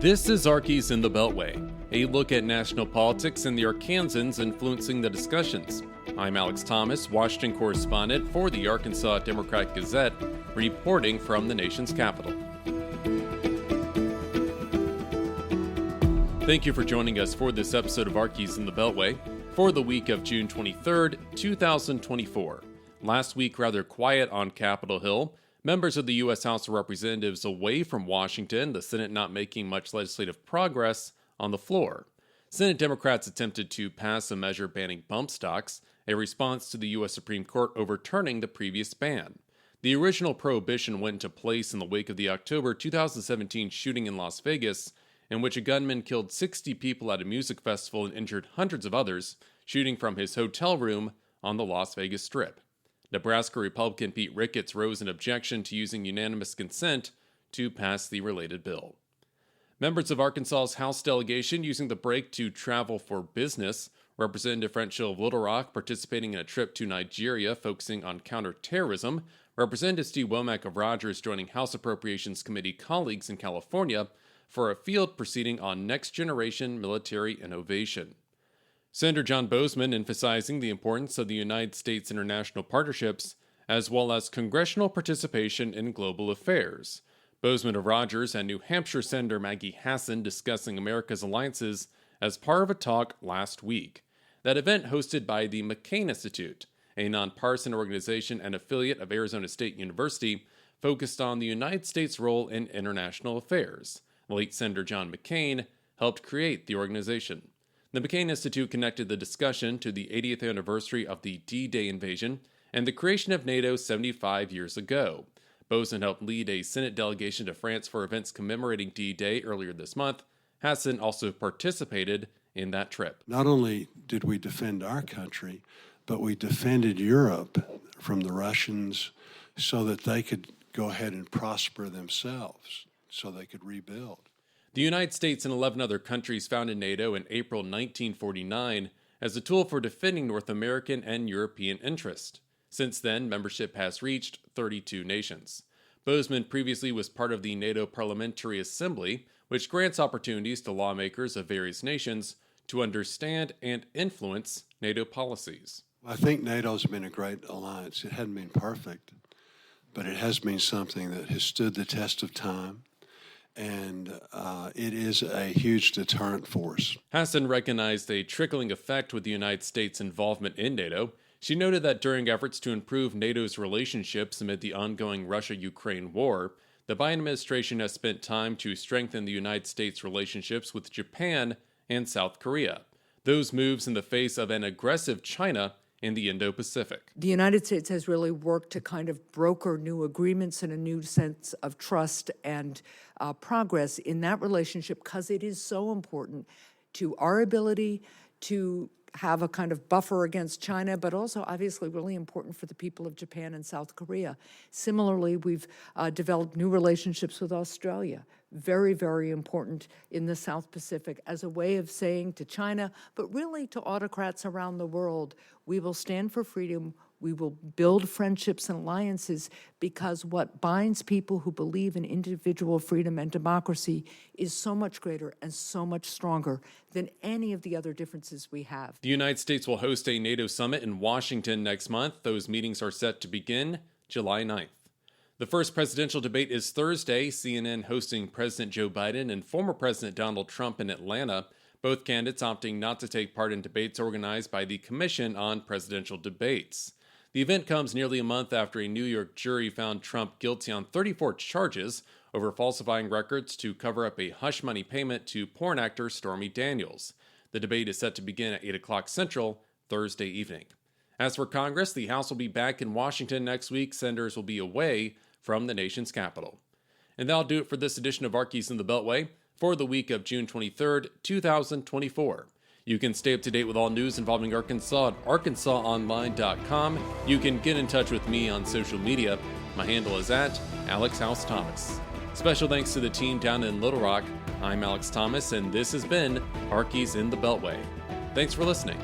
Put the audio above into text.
This is Arkies in the Beltway, a look at national politics and the Arkansans influencing the discussions. I'm Alex Thomas, Washington correspondent for the Arkansas Democrat-Gazette, reporting from the nation's capital. Thank you for joining us for this episode of Arkies in the Beltway for the week of June 23rd, 2024. Last week, rather quiet on Capitol Hill. Members of the U.S. House of Representatives away from Washington, the Senate not making much legislative progress on the floor. Senate Democrats attempted to pass a measure banning bump stocks, a response to the U.S. Supreme Court overturning the previous ban. The original prohibition went into place in the wake of the October 2017 shooting in Las Vegas, in which a gunman killed 60 people at a music festival and injured hundreds of others, shooting from his hotel room on the Las Vegas Strip. Nebraska Republican Pete Ricketts rose in objection to using unanimous consent to pass the related bill. Members of Arkansas's House delegation using the break to travel for business. Representative French Hill of Little Rock participating in a trip to Nigeria focusing on counterterrorism. Representative Steve Womack of Rogers joining House Appropriations Committee colleagues in California for a field proceeding on next-generation military innovation. Senator John Boozman emphasizing the importance of the United States international partnerships, as well as congressional participation in global affairs. Boozman of Rogers and New Hampshire Senator Maggie Hassan discussing America's alliances as part of a talk last week. That event hosted by the McCain Institute, a nonpartisan organization and affiliate of Arizona State University, focused on the United States' role in international affairs. Late Senator John McCain helped create the organization. The McCain Institute connected the discussion to the 80th anniversary of the D-Day invasion and the creation of NATO 75 years ago. Boozman helped lead a Senate delegation to France for events commemorating D-Day earlier this month. Hassan also participated in that trip. Not only did we defend our country, but we defended Europe from the Russians so that they could go ahead and prosper themselves, so they could rebuild. The United States and 11 other countries founded NATO in April 1949 as a tool for defending North American and European interests. Since then, membership has reached 32 nations. Boozman previously was part of the NATO Parliamentary Assembly, which grants opportunities to lawmakers of various nations to understand and influence NATO policies. I think NATO's been a great alliance. It hasn't been perfect, but it has been something that has stood the test of time. And it is a huge deterrent force. Hassan recognized a trickling effect with the United States' involvement in NATO. She noted that during efforts to improve NATO's relationships amid the ongoing Russia-Ukraine war, the Biden administration has spent time to strengthen the United States' relationships with Japan and South Korea. Those moves in the face of an aggressive China in the Indo-Pacific. The United States has really worked to kind of broker new agreements and a new sense of trust and progress in that relationship because it is so important to our ability to have a kind of buffer against China, but also obviously really important for the people of Japan and South Korea. Similarly, we've developed new relationships with Australia. Very, very important in the South Pacific as a way of saying to China, but really to autocrats around the world, we will stand for freedom, we will build friendships and alliances because what binds people who believe in individual freedom and democracy is so much greater and so much stronger than any of the other differences we have. The United States will host a NATO summit in Washington next month. Those meetings are set to begin July 9th. The first presidential debate is Thursday, CNN hosting President Joe Biden and former President Donald Trump in Atlanta, both candidates opting not to take part in debates organized by the Commission on Presidential Debates. The event comes nearly a month after a New York jury found Trump guilty on 34 charges over falsifying records to cover up a hush money payment to porn actor Stormy Daniels. The debate is set to begin at 8 o'clock Central Thursday evening. As for Congress, the House will be back in Washington next week. Senators will be away from the nation's capital. And that'll do it for this edition of Arkies in the Beltway for the week of June 23rd, 2024. You can stay up to date with all news involving Arkansas at arkansasonline.com. You can get in touch with me on social media. My handle is at Alex House Thomas. Special thanks to the team down in Little Rock. I'm Alex Thomas, and this has been Arkies in the Beltway. Thanks for listening.